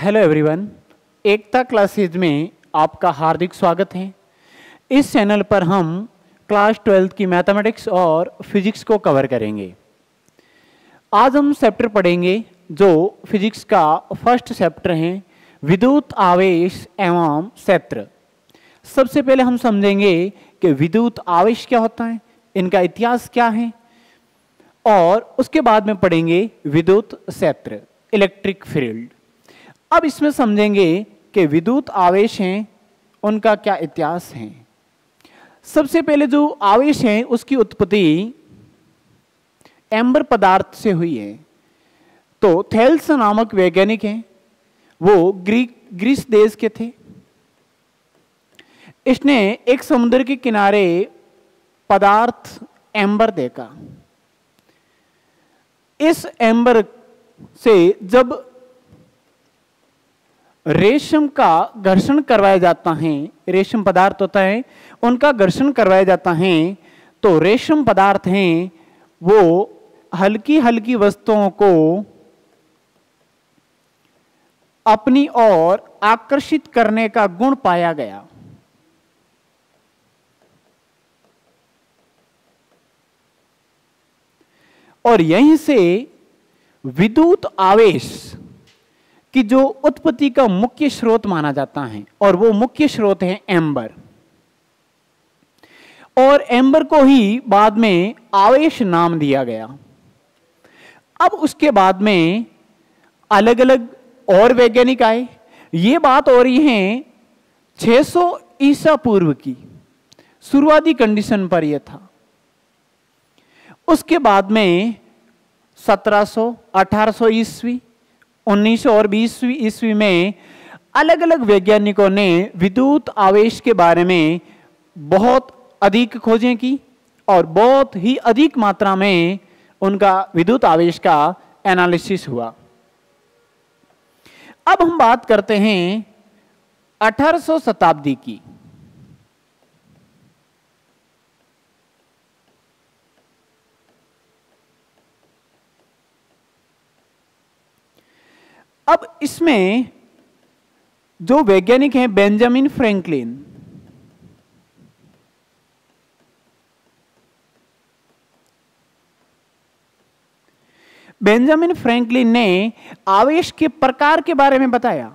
Hello everyone, एकता classes में आपका हार्दिक स्वागत है। इस चैनल पर हम क्लास 12 की मैथमेटिक्स और फिजिक्स को कवर करेंगे। आज हम चैप्टर पढ़ेंगे जो फिजिक्स का फर्स्ट चैप्टर है, विद्युत आवेश एवं क्षेत्र। सबसे पहले हम समझेंगे कि विद्युत आवेश क्या होता है, इनका इतिहास क्या है, और उसके बाद में पढ़ेंगे विद्युत क्षेत्र, इलेक्ट्रिक फील्ड। अब इसमें समझेंगे कि विद्युत आवेश हैं, उनका क्या इतिहास है। सबसे पहले जो आवेश है उसकी उत्पत्ति एम्बर पदार्थ से हुई है। तो थेल्स नामक वैज्ञानिक हैं, वो ग्रीस देश के थे। इसने एक समुद्र के किनारे पदार्थ एम्बर देखा। इस एम्बर से जब रेशम का घर्षण करवाया जाता है, रेशम पदार्थ होता है उनका घर्षण करवाया जाता है, तो रेशम पदार्थ हैं वो हल्की हल्की वस्तुओं को अपनी ओर आकर्षित करने का गुण पाया गया। और यहीं से विद्युत आवेश कि जो उत्पत्ति का मुख्य स्रोत माना जाता है, और वो मुख्य स्रोत है एम्बर। और एम्बर को ही बाद में आवेश नाम दिया गया। अब उसके बाद में अलग अलग और वैज्ञानिक आए। ये बात हो रही है 600 ईसा पूर्व की, शुरुआती कंडीशन पर यह था। उसके बाद में 1700, 1800 ईस्वी, 1900 और 20वीं ईस्वी में अलग अलग वैज्ञानिकों ने विद्युत आवेश के बारे में बहुत अधिक खोजें की और बहुत ही अधिक मात्रा में उनका विद्युत आवेश का एनालिसिस हुआ। अब हम बात करते हैं 1800 शताब्दी की। अब इसमें जो वैज्ञानिक हैं बेंजामिन फ्रैंकलिन, बेंजामिन फ्रैंकलिन ने आवेश के प्रकार के बारे में बताया।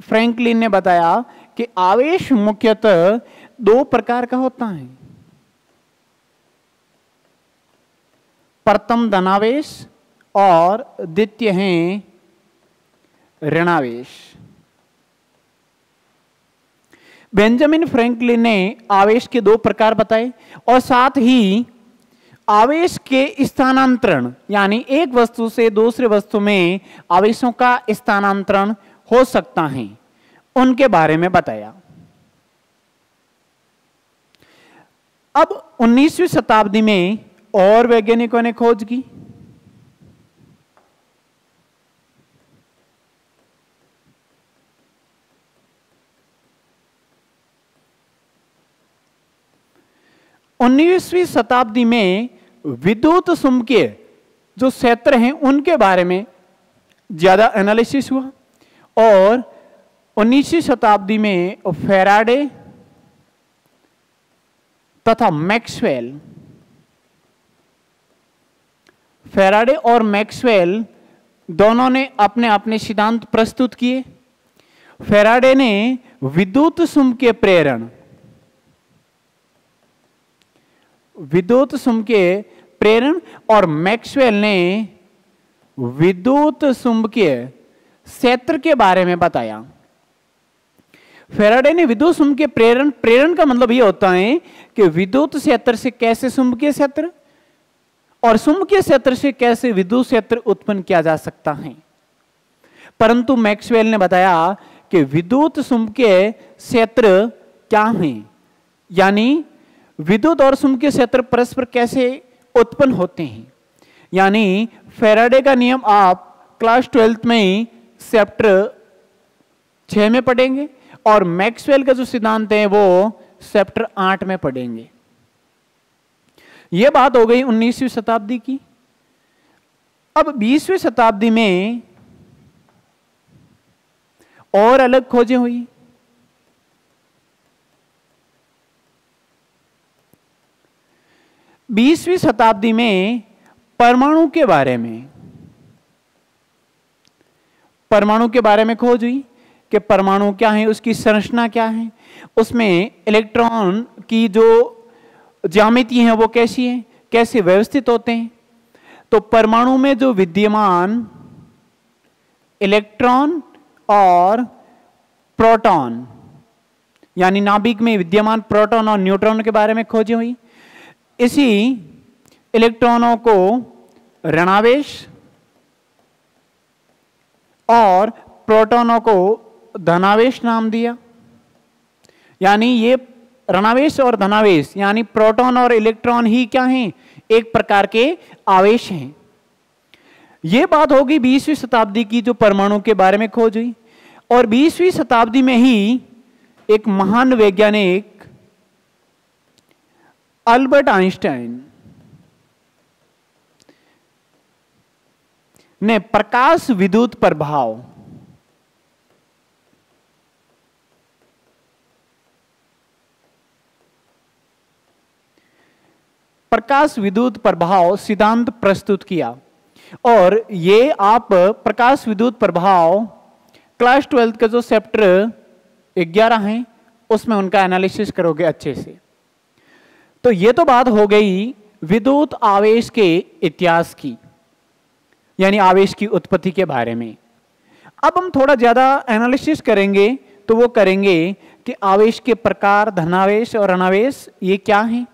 फ्रैंकलिन ने बताया कि आवेश मुख्यतः दो प्रकार का होता है। प्रथम धनावेश और द्वितीय है ऋणावेश। बेंजामिन फ्रैंकलिन ने आवेश के दो प्रकार बताए और साथ ही आवेश के स्थानांतरण, यानी एक वस्तु से दूसरे वस्तु में आवेशों का स्थानांतरण हो सकता है, उनके बारे में बताया। अब 19वीं शताब्दी में और वैज्ञानिकों ने खोज की। उन्नीसवीं शताब्दी में विद्युत चुंबकीय जो क्षेत्र हैं उनके बारे में ज्यादा एनालिसिस हुआ। और 19वीं शताब्दी में फैराडे तथा मैक्सवेल, फैराडे और मैक्सवेल दोनों ने अपने अपने सिद्धांत प्रस्तुत किए। फैराडे ने विद्युत चुंबकीय प्रेरण और मैक्सवेल ने विद्युत चुंबकीय क्षेत्र के बारे में बताया। फैराडे ने विद्युत चुंबकीय प्रेरण का मतलब यह होता है कि विद्युत क्षेत्र से कैसे चुंबकीय क्षेत्र और चुंबकीय क्षेत्र से कैसे विद्युत क्षेत्र उत्पन्न किया जा सकता है। परंतु मैक्सवेल ने बताया कि विद्युत चुंबकीय क्षेत्र क्या है, यानी विद्युत और चुंबकीय क्षेत्र परस्पर कैसे उत्पन्न होते हैं। यानी फैराडे का नियम आप क्लास 12 में चैप्टर 6 में पढ़ेंगे और मैक्सवेल का जो सिद्धांत है वो चैप्टर 8 में पढ़ेंगे। यह बात हो गई 19वीं शताब्दी की। अब 20वीं शताब्दी में और अलग खोजें हुई। बीसवीं शताब्दी में परमाणु के बारे में खोज हुई कि परमाणु क्या है, उसकी संरचना क्या है, उसमें इलेक्ट्रॉन की जो ज्यामिति है वो कैसी है, कैसे व्यवस्थित होते हैं। तो परमाणु में जो विद्यमान इलेक्ट्रॉन और प्रोटॉन, यानी नाभिक में विद्यमान प्रोटॉन और न्यूट्रॉन के बारे में खोज हुई। इसी इलेक्ट्रॉनों को ऋणावेश और प्रोटॉनों को धनावेश नाम दिया। यानी ये ऋणावेश और धनावेश यानी प्रोटॉन और इलेक्ट्रॉन ही क्या हैं, एक प्रकार के आवेश हैं। यह बात होगी 20वीं शताब्दी की, जो परमाणु के बारे में खोज हुई। और 20वीं शताब्दी में ही एक महान वैज्ञानिक अल्बर्ट आइंस्टाइन ने प्रकाश विद्युत प्रभाव सिद्धांत प्रस्तुत किया। और ये आप प्रकाश विद्युत प्रभाव क्लास 12 का जो चैप्टर 11 है उसमें उनका एनालिसिस करोगे अच्छे से। तो ये तो बात हो गई विद्युत आवेश के इतिहास की, यानी आवेश की उत्पत्ति के बारे में। अब हम थोड़ा ज्यादा एनालिसिस करेंगे तो वो करेंगे कि आवेश के प्रकार, धनावेश और ऋणावेश ये क्या हैं।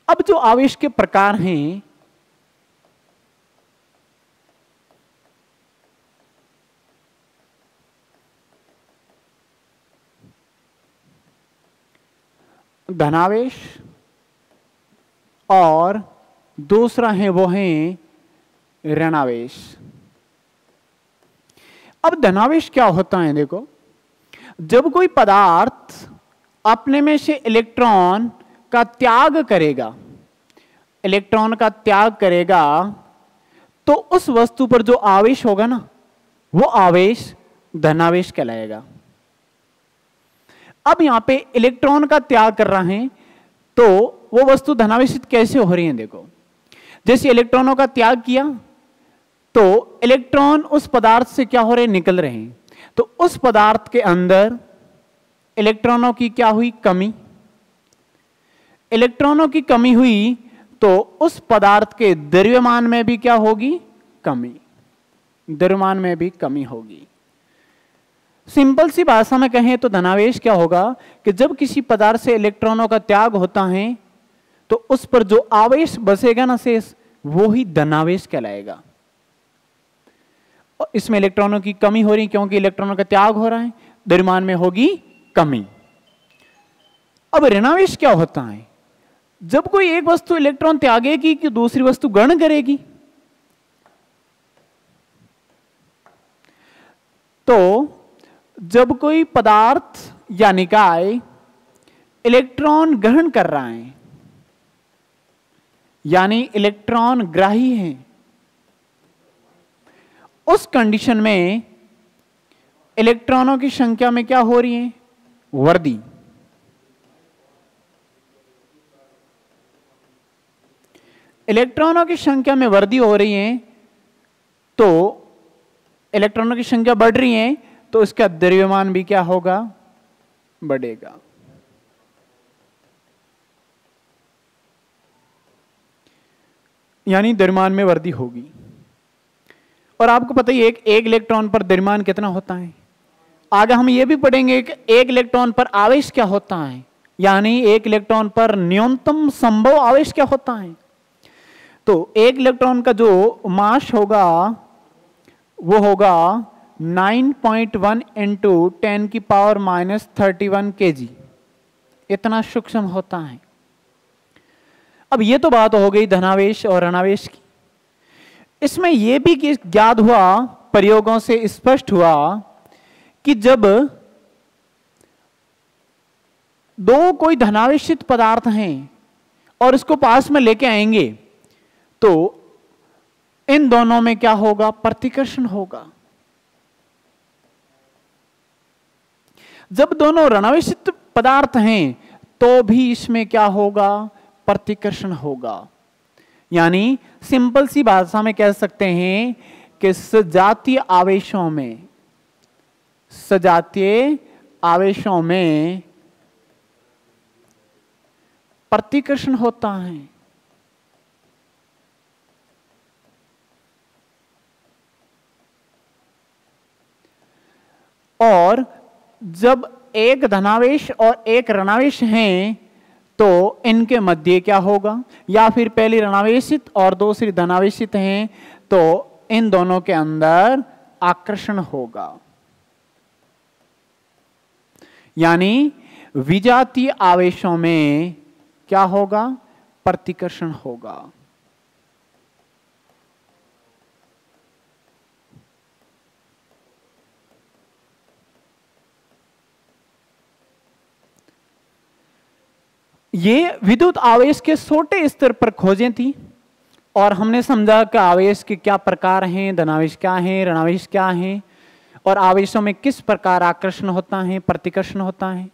अब जो आवेश के प्रकार हैं, धनावेश और दूसरा है वो है ऋणावेश। अब धनावेश क्या होता है, देखो, जब कोई पदार्थ अपने में से इलेक्ट्रॉन का त्याग करेगा, तो उस वस्तु पर जो आवेश होगा ना, वो आवेश धनावेश कहलाएगा। अब यहां पे इलेक्ट्रॉन का त्याग कर रहे हैं तो वो वस्तु धनावेशित कैसे हो रही है। देखो, जैसे इलेक्ट्रॉनों का त्याग किया तो इलेक्ट्रॉन उस पदार्थ से क्या हो रहे हैं, निकल रहे हैं। तो उस पदार्थ के अंदर इलेक्ट्रॉनों की क्या हुई, कमी। इलेक्ट्रॉनों की कमी हुई तो उस पदार्थ के द्रव्यमान में भी क्या होगी, कमी। द्रव्यमान में भी कमी होगी। सिंपल सी भाषा में कहें तो धनावेश क्या होगा कि जब किसी पदार्थ से इलेक्ट्रॉनों का त्याग होता है तो उस पर जो आवेश बचेगा ना शेष, वो ही धनावेश कहलाएगा। और इसमें इलेक्ट्रॉनों की कमी हो रही क्योंकि इलेक्ट्रॉनों का त्याग हो रहा है, द्रव्यमान में होगी कमी। अब ऋणावेश क्या होता है, जब कोई एक वस्तु इलेक्ट्रॉन त्यागेगी कि दूसरी वस्तु ग्रहण करेगी। तो जब कोई पदार्थ या निकाय इलेक्ट्रॉन ग्रहण कर रहा है, यानी इलेक्ट्रॉन ग्राही है, उस कंडीशन में इलेक्ट्रॉनों की संख्या में क्या हो रही है, वृद्धि। इलेक्ट्रॉनों की संख्या में वृद्धि हो रही है तो इलेक्ट्रॉनों की संख्या बढ़ रही है तो इसका द्रव्यमान भी क्या होगा, बढ़ेगा। यानी द्रव्यमान में वृद्धि होगी। और आपको पता ही है एक इलेक्ट्रॉन पर द्रव्यमान कितना होता है। आगे हम ये भी पढ़ेंगे कि एक इलेक्ट्रॉन पर आवेश क्या होता है, यानी एक इलेक्ट्रॉन पर न्यूनतम संभव आवेश क्या होता है। तो एक इलेक्ट्रॉन का जो मास होगा वो होगा 9.1 इंटू 10 की पावर -31 kg, इतना सूक्ष्म होता है। अब ये तो बात हो गई धनावेश और ऋणावेश की। इसमें यह भी ज्ञात हुआ, प्रयोगों से स्पष्ट हुआ कि जब दो कोई धनावेशित पदार्थ हैं और इसको पास में लेके आएंगे तो इन दोनों में क्या होगा? प्रतिकर्षण होगा। जब दोनों ऋणावेशित पदार्थ हैं तो भी इसमें क्या होगा? प्रतिकर्षण होगा। यानी सिंपल सी भाषा में कह सकते हैं कि सजातीय आवेशों में प्रतिकर्षण होता है। और जब एक धनावेश और एक ऋणावेश हैं तो इनके मध्य क्या होगा? या फिर पहली ऋणावेशित और दूसरी धनावेशित हैं तो इन दोनों के अंदर आकर्षण होगा। यानी विजातीय आवेशों में क्या होगा? प्रतिकर्षण होगा। ये विद्युत आवेश के छोटे स्तर पर खोजें थी और हमने समझा कि आवेश के क्या प्रकार हैं, धनावेश क्या हैं, ऋणावेश क्या हैं और आवेशों में किस प्रकार आकर्षण होता है, प्रतिकर्षण होता है।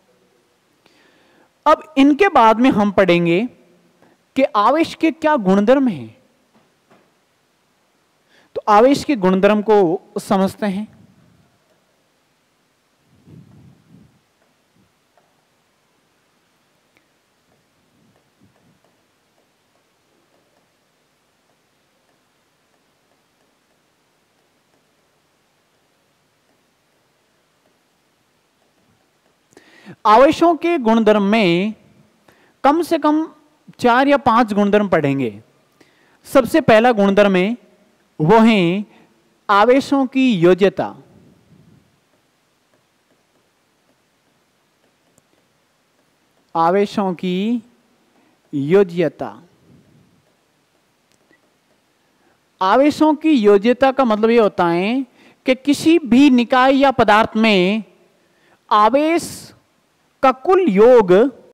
अब इनके बाद में हम पढ़ेंगे कि आवेश के क्या गुणधर्म हैं। तो आवेश के गुणधर्म को समझते हैं। आवेशों के गुणधर्म में कम से कम 4 या 5 गुणधर्म पढ़ेंगे। सबसे पहला गुणधर्म है वो है आवेशों की योज्यता। आवेशों की योज्यता। आवेशों की योज्यता का मतलब ये होता है कि किसी भी निकाय या पदार्थ में आवेश का कुल योग